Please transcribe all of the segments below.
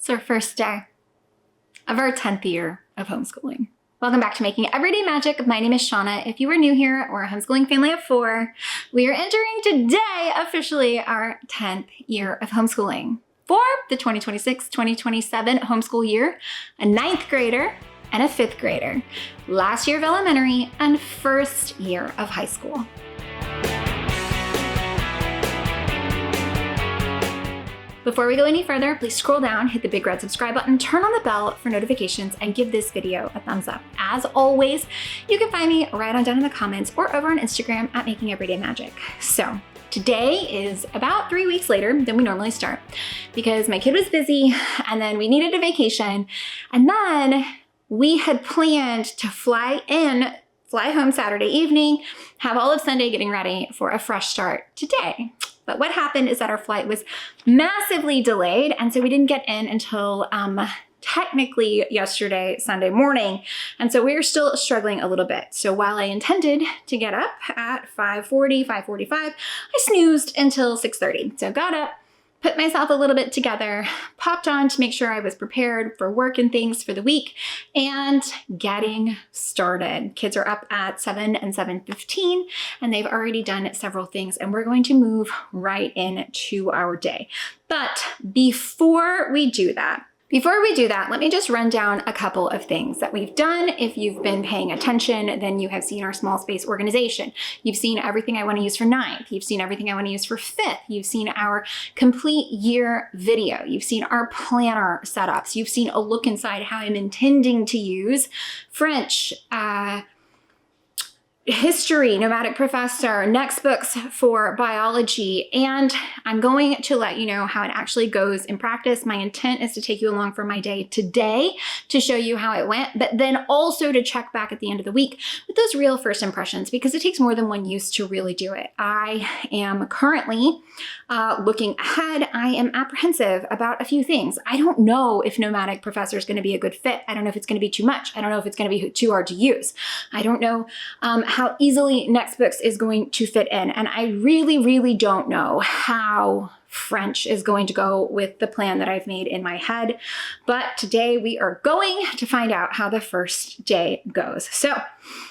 It's our first day of our 10th year of homeschooling. Welcome back to Making Everyday Magic. My name is Shauna. If you are new here, we're a homeschooling family of 4. We are entering today officially our 10th year of homeschooling for the 2026-2027 homeschool year, a 9th grader and a 5th grader, last year of elementary and first year of high school. Before we go any further, please scroll down, hit the big red subscribe button, turn on the bell for notifications, and give this video a thumbs up. As always, you can find me right on down in the comments or over on Instagram at Making Everyday Magic. So today is about 3 weeks later than we normally start because my kid was busy and then we needed a vacation. And then we had planned to fly home Saturday evening, have all of Sunday getting ready for a fresh start today. But what happened is that our flight was massively delayed, and so we didn't get in until technically yesterday, Sunday morning. And so we're still struggling a little bit. So while I intended to get up at 5:40, 5:45, I snoozed until 6:30. So got up, put myself a little bit together, popped on to make sure I was prepared for work and things for the week, and getting started. Kids are up at 7 and 7:15, and they've already done several things, and we're going to move right into our day. But before we do that, let me just run down a couple of things that we've done. If you've been paying attention, then you have seen our small space organization. You've seen everything I want to use for 9th. You've seen everything I want to use for 5th. You've seen our complete year video. You've seen our planner setups. You've seen a look inside how I'm intending to use French, history, Nomadic Professor, NexBooks for biology, and I'm going to let you know how it actually goes in practice. My intent is to take you along for my day today to show you how it went, but then also to check back at the end of the week with those real first impressions, because it takes more than one use to really do it. I am currently looking ahead. I am apprehensive about a few things. I don't know if Nomadic Professor is going to be a good fit. I don't know if it's going to be too much. I don't know if it's going to be too hard to use. I don't know how easily NexBooks is going to fit in. And I really, really don't know how French is going to go with the plan that I've made in my head. But today we are going to find out how the first day goes. So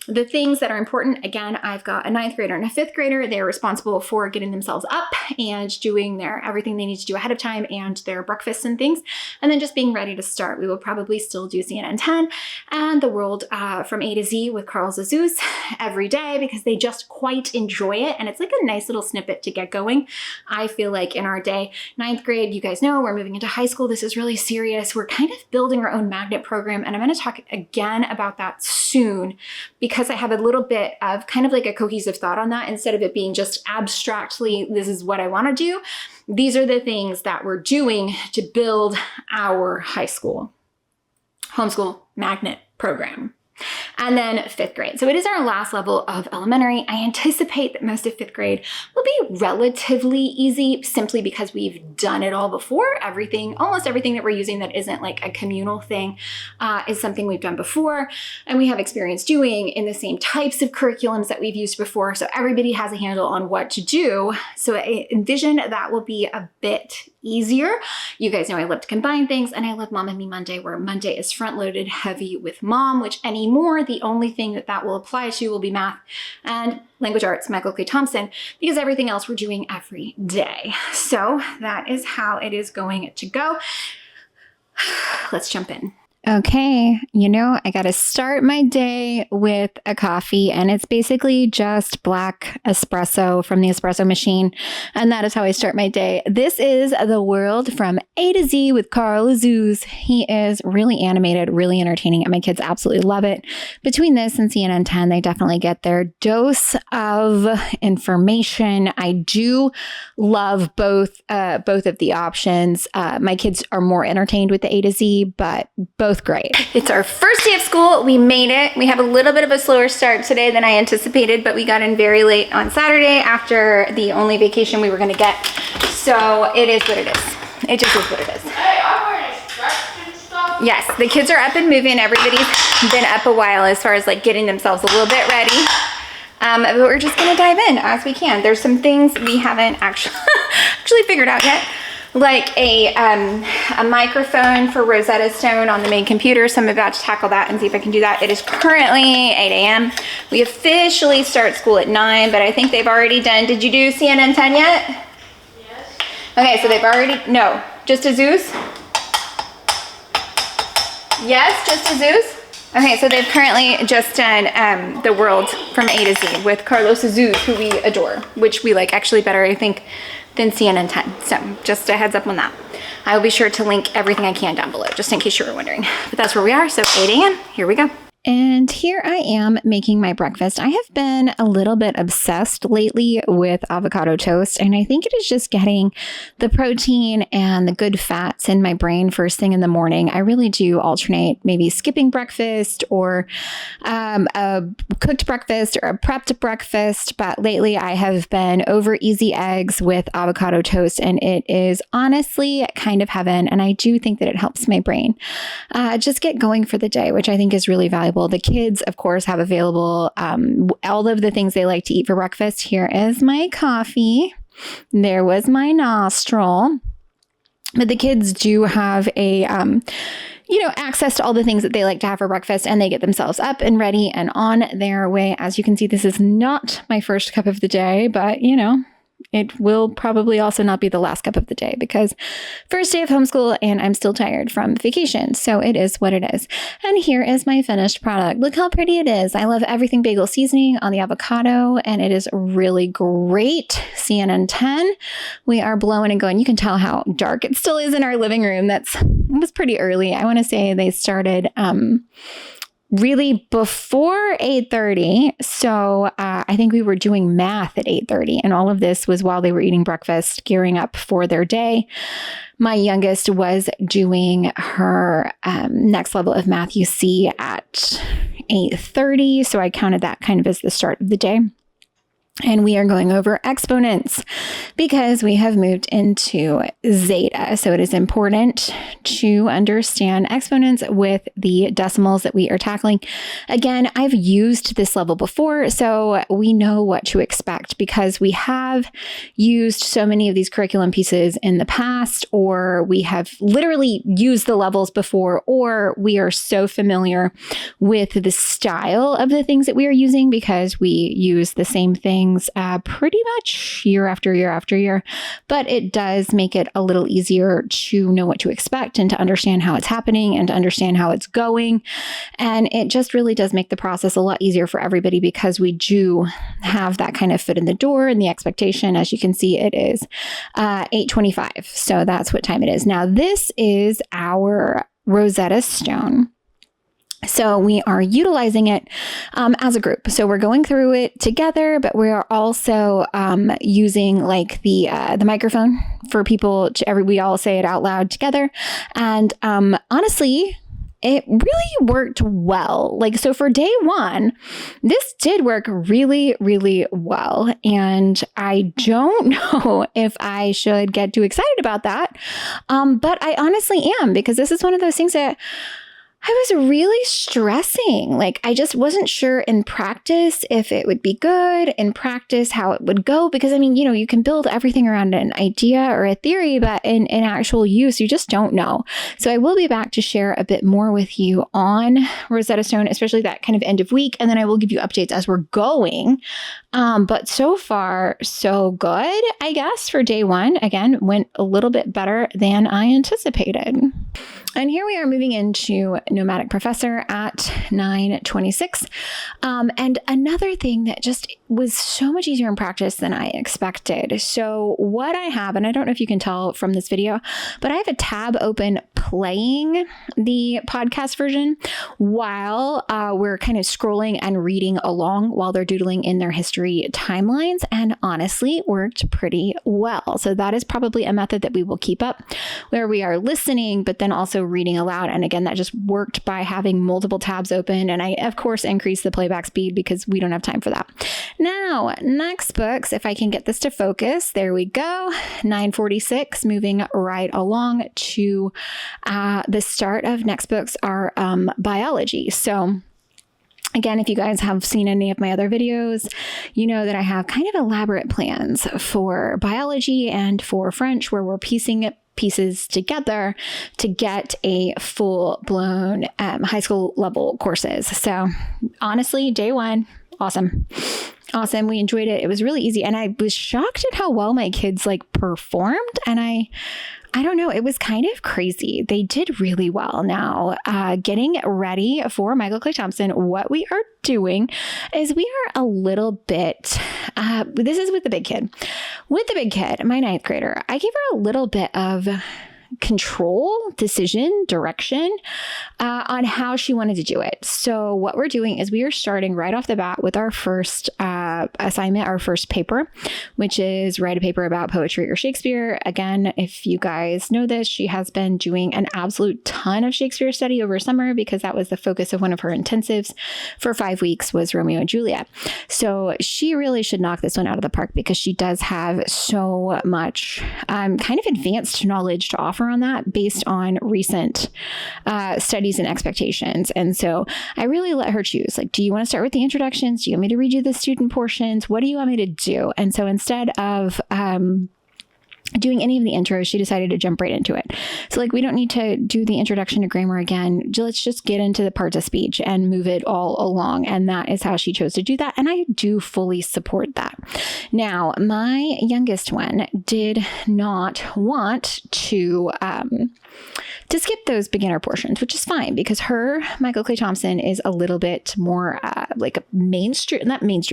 the things that are important, again, I've got a 9th grader and a 5th grader. They're responsible for getting themselves up and doing everything they need to do ahead of time and their breakfasts and things. And then just being ready to start. We will probably still do CNN 10 and the world from A to Z with Carl's Azuz every day because they just quite enjoy it. And it's like a nice little snippet to get going. I feel like in our day, 9th grade, you guys know we're moving into high school. This is really serious. We're kind of building our own magnet program. And I'm going to talk again about that soon because I have a little bit of kind of like a cohesive thought on that instead of it being just abstractly, this is what I want to do. These are the things that we're doing to build our high school homeschool magnet program. And then 5th grade. So it is our last level of elementary. I anticipate that most of 5th grade will be relatively easy simply because we've done it all before. Almost everything that we're using that isn't like a communal thing is something we've done before. And we have experience doing in the same types of curriculums that we've used before. So everybody has a handle on what to do. So I envision that will be a bit easier. You guys know I love to combine things and I love Mom and Me Monday, where Monday is front loaded heavy with mom, which anymore, the only thing that will apply to will be math and language arts, Michael Clay Thompson, because everything else we're doing every day. So that is how it is going to go. Let's jump in. Okay, I got to start my day with a coffee, and it's basically just black espresso from the espresso machine, and that is how I start my day. This is The World from A to Z with Carl Azuz. He is really animated, really entertaining, and my kids absolutely love it. Between this and CNN 10, they definitely get their dose of information. I do love both of the options. My kids are more entertained with the A to Z, but both great. It's our first day of school. We made it. We have a little bit of a slower start today than I anticipated, but we got in very late on Saturday after the only vacation we were going to get. So it is what it is. It just is what it is. Hey, I'm wearing stretch and stuff. Yes, the kids are up and moving. Everybody's been up a while as far as like getting themselves a little bit ready. But we're just going to dive in as we can. There's some things we haven't actually figured out yet. like a microphone for Rosetta Stone on the main computer. So I'm about to tackle that and see if I can do that. It is currently 8 a.m. We officially start school at 9, but I think they've already done, did you do CNN 10 yet? Yes. Okay, so they've already, no, just Azuz? Yes, just Azuz? Okay, so they've currently just done the world from A to Z with Carlos Azuz, who we adore, which we like actually better, I think, than CNN 10. So just a heads up on that. I will be sure to link everything I can down below, just in case you were wondering. But that's where we are, so 8 a.m., here we go. And here I am making my breakfast. I have been a little bit obsessed lately with avocado toast, and I think it is just getting the protein and the good fats in my brain first thing in the morning. I really do alternate maybe skipping breakfast or a cooked breakfast or a prepped breakfast, but lately I have been over easy eggs with avocado toast, and it is honestly kind of heaven, and I do think that it helps my brain just get going for the day, which I think is really valuable. The kids, of course, have available all of the things they like to eat for breakfast. Here is my coffee. There was my nostril. But the kids do have a, access to all the things that they like to have for breakfast, and they get themselves up and ready and on their way. As you can see, this is not my first cup of the day, but, it will probably also not be the last cup of the day because first day of homeschool and I'm still tired from vacation. So it is what it is. And here is my finished product. Look how pretty it is. I love everything bagel seasoning on the avocado, and it is really great. CNN 10. We are blowing and going. You can tell how dark it still is in our living room. It was pretty early. I want to say they started really before 8:30. So I think we were doing math at 8:30, and all of this was while they were eating breakfast, gearing up for their day. My youngest was doing her next level of MathUSee at 8:30. So I counted that kind of as the start of the day. And we are going over exponents because we have moved into zeta. So it is important to understand exponents with the decimals that we are tackling. Again, I've used this level before, so we know what to expect because we have used so many of these curriculum pieces in the past, or we have literally used the levels before, or we are so familiar with the style of the things that we are using because we use the same things pretty much year after year after year, but it does make it a little easier to know what to expect and to understand how it's happening and to understand how it's going. And it just really does make the process a lot easier for everybody because we do have that kind of foot in the door and the expectation. As you can see, it is 8:25. So that's what time it is. Now, this is our Rosetta Stone. So we are utilizing it as a group. So we're going through it together, but we are also using like the microphone for people to we all say it out loud together. And honestly, it really worked well. So for day one, this did work really, really well. And I don't know if I should get too excited about that. But I honestly am, because this is one of those things that I was really stressing. I just wasn't sure in practice if it would be good, in practice how it would go, because you can build everything around an idea or a theory, but in actual use, you just don't know. So I will be back to share a bit more with you on Rosetta Stone, especially that kind of end of week, and then I will give you updates as we're going. But so far, so good, I guess, for day one. Again, went a little bit better than I anticipated. And here we are moving into Nomadic Professor at 9:26. And another thing that just was so much easier in practice than I expected. So what I have, and I don't know if you can tell from this video, but I have a tab open playing the podcast version while we're kind of scrolling and reading along while they're doodling in their history timelines, and honestly worked pretty well. So that is probably a method that we will keep up, where we are listening, but then also reading aloud. And again, that just worked by having multiple tabs open. And I, of course, increased the playback speed because we don't have time for that. Now, NexBooks, if I can get this to focus, there we go. 9:46, moving right along to the start of NexBooks, our biology. So again, if you guys have seen any of my other videos, you know that I have kind of elaborate plans for biology and for French, where we're piecing it pieces together to get a full-blown high school level courses. So honestly, day one, awesome. Awesome. We enjoyed it. It was really easy. And I was shocked at how well my kids performed. And I don't know, it was kind of crazy. They did really well. Now, getting ready for Michael Clay Thompson, what we are doing is we are a little bit, this is with the big kid. With the big kid, my 9th grader, I gave her a little bit of control, decision, direction on how she wanted to do it. So what we're doing is we are starting right off the bat with our first assignment, our first paper, which is write a paper about poetry or Shakespeare. Again, if you guys know this, she has been doing an absolute ton of Shakespeare study over summer because that was the focus of one of her intensives for 5 weeks was Romeo and Juliet. So she really should knock this one out of the park because she does have so much kind of advanced knowledge to offer on that based on recent studies and expectations. And so I really let her choose, do you want to start with the introductions? Do you want me to read you the student portions? What do you want me to do? And so instead of doing any of the intros, she decided to jump right into it. So we don't need to do the introduction to grammar again. Let's just get into the parts of speech and move it all along. And that is how she chose to do that. And I do fully support that. Now, my youngest one did not want to skip those beginner portions, which is fine because her Michael Clay Thompson is a little bit more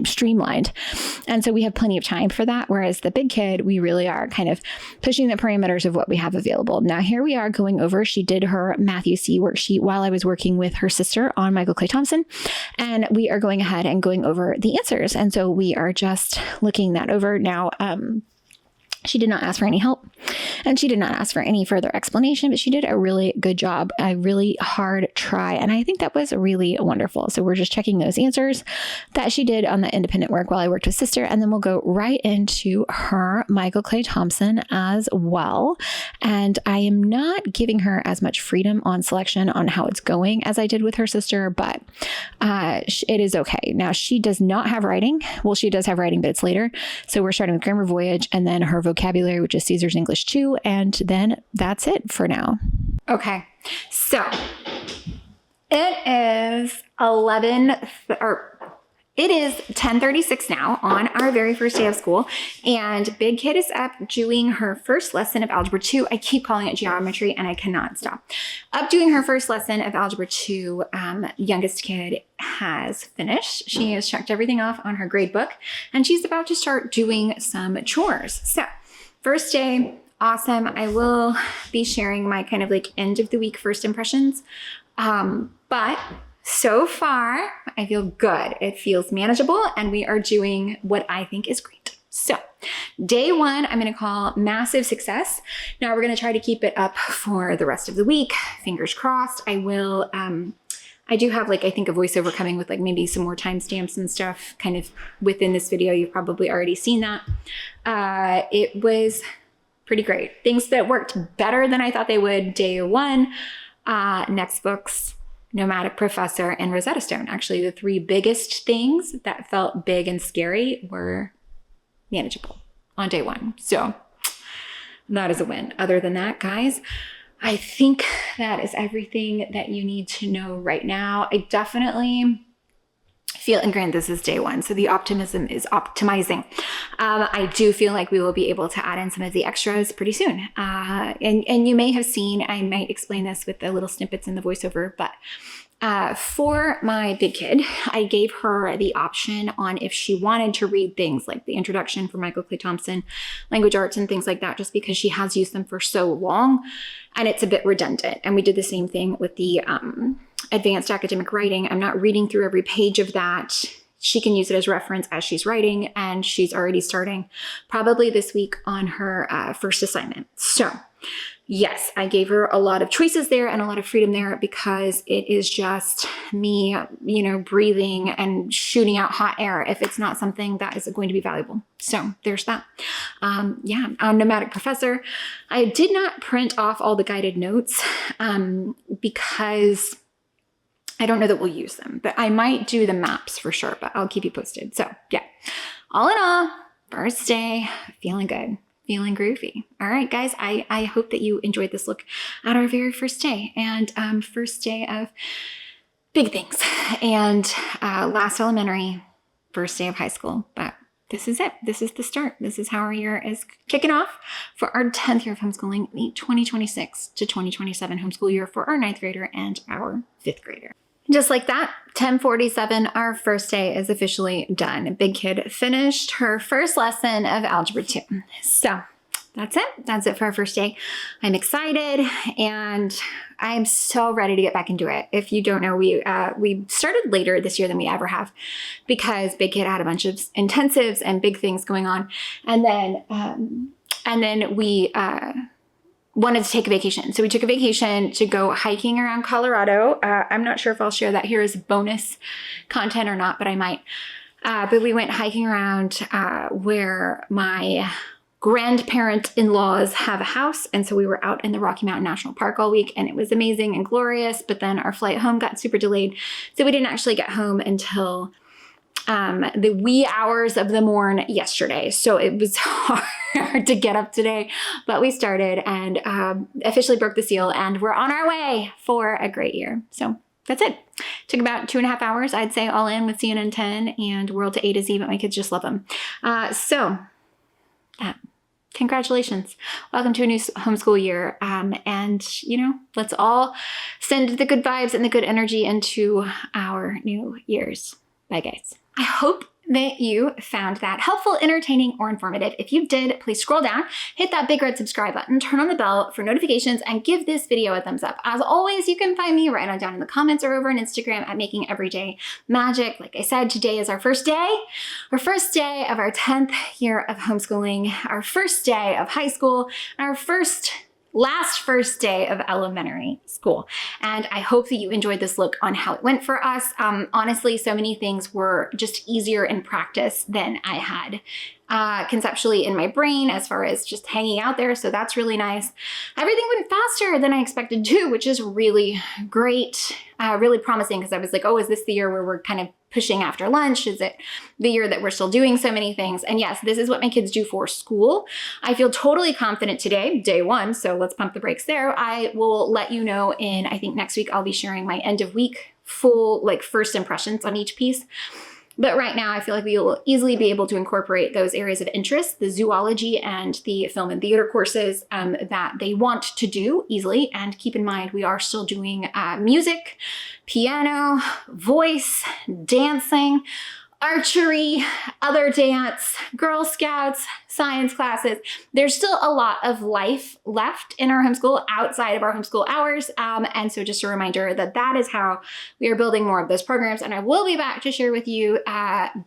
streamlined. And so we have plenty of time for that. Whereas the big kid, we really are kind of pushing the parameters of what we have available. Now, here we are going over, she did her MathUSee worksheet while I was working with her sister on Michael Clay Thompson. And we are going ahead and going over the answers. And so we are just looking that over now. She did not ask for any help and she did not ask for any further explanation, but she did a really good job, a really hard try. And I think that was really wonderful. So we're just checking those answers that she did on the independent work while I worked with sister. And then we'll go right into her Michael Clay Thompson as well. And I am not giving her as much freedom on selection on how it's going as I did with her sister, but it is okay. Now she does not have writing. Well, she does have writing, but it's later. So we're starting with Grammar Voyage and then her vocabulary, which is Caesar's English 2. And then that's it for now. Okay. So it is 10:36 now on our very first day of school. And big kid is up doing her first lesson of Algebra 2. I keep calling it geometry and I cannot stop. Up doing her first lesson of Algebra 2. Youngest kid has finished. She has checked everything off on her grade book and she's about to start doing some chores. So first day, awesome. I will be sharing my kind of end of the week first impressions. But so far, I feel good. It feels manageable and we are doing what I think is great. So day one, I'm going to call massive success. Now we're going to try to keep it up for the rest of the week. Fingers crossed. I will, I do have I think a voiceover coming with maybe some more timestamps and stuff kind of within this video. You've probably already seen that. It was pretty great. Things that worked better than I thought they would day one, NexBooks, Nomadic Professor, and Rosetta Stone. Actually, the 3 biggest things that felt big and scary were manageable on day one. So that is a win. Other than that, guys, I think that is everything that you need to know right now. I definitely feel, and granted, this is day one, so the optimism is optimizing. I do feel like we will be able to add in some of the extras pretty soon. And you may have seen, I might explain this with the little snippets in the voiceover, but for my big kid, I gave her the option on if she wanted to read things like the introduction for Michael Clay Thompson, language arts and things like that, just because she has used them for so long and it's a bit redundant. And we did the same thing with the advanced academic writing. I'm not reading through every page of that. She can use it as reference as she's writing, and she's already starting probably this week on her first assignment. So yes, I gave her a lot of choices there and a lot of freedom there because it is just me, breathing and shooting out hot air if it's not something that is going to be valuable. So there's that. On Nomadic Professor, I did not print off all the guided notes because I don't know that we'll use them, but I might do the maps for sure, but I'll keep you posted. So yeah, all in all, first day, feeling good. feeling groovy. All right, guys, I hope that you enjoyed this look at our very first day and first day of big things and last elementary, first day of high school. But this is it. This is the start. This is how our year is kicking off for our 10th year of homeschooling, the 2026 to 2027 homeschool year for our 9th grader and our 5th grader. Just like that, 10:47, our first day is officially done. Big Kid finished her first lesson of Algebra 2. So that's it. That's it for our first day. I'm excited and I'm so ready to get back into it. If you don't know, we started later this year than we ever have because Big Kid had a bunch of intensives and big things going on. And then we wanted to take a vacation. So we took a vacation to go hiking around Colorado. I'm not sure if I'll share that here as bonus content or not, but I might. But we went hiking around where my grandparent-in-laws have a house. And so we were out in the Rocky Mountain National Park all week and it was amazing and glorious. But then our flight home got super delayed. So we didn't actually get home until the wee hours of the morn yesterday. So it was hard to get up today, but we started and officially broke the seal and we're on our way for a great year. So that's it. Took about 2.5 hours, I'd say, all in with CNN 10 and World to A to Z, but my kids just love them. Congratulations. Welcome to a new homeschool year. And, let's all send the good vibes and the good energy into our new years. Bye, guys. I hope that you found that helpful, entertaining, or informative. If you did, please scroll down, hit that big red subscribe button, turn on the bell for notifications, and give this video a thumbs up. As always, you can find me right on down in the comments or over on Instagram at Making Everyday Magic. Like I said, today is our first day of our 10th year of homeschooling, our first day of high school, our first day of elementary school. And I hope that you enjoyed this look on how it went for us. Honestly, so many things were just easier in practice than I had conceptually in my brain as far as just hanging out there. So that's really nice. Everything went faster than I expected to, which is really great, really promising because I was like, oh, is this the year where we're kind of pushing after lunch? Is it the year that we're still doing so many things? And yes, this is what my kids do for school. I feel totally confident today, day one, so let's pump the brakes there. I will let you know I think next week I'll be sharing my end of week full first impressions on each piece. But right now I feel like we will easily be able to incorporate those areas of interest, the zoology and the film and theater courses that they want to do easily. And keep in mind, we are still doing music, piano, voice, dancing, archery, other dance, Girl Scouts, science classes. There's still a lot of life left in our homeschool outside of our homeschool hours. And so just a reminder that is how we are building more of those programs. And I will be back to share with you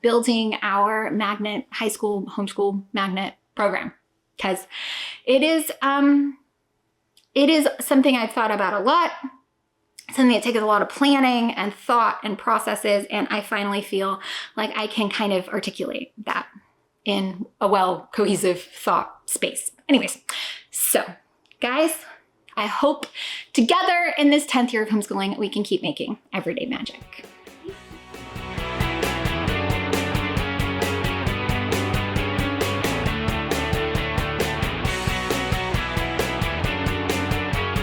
building our magnet high school homeschool magnet program because it is something I've thought about a lot. Something that takes a lot of planning and thought and processes, and I finally feel like I can kind of articulate that in a cohesive thought space. Anyways, so guys, I hope together in this 10th year of homeschooling, we can keep making everyday magic.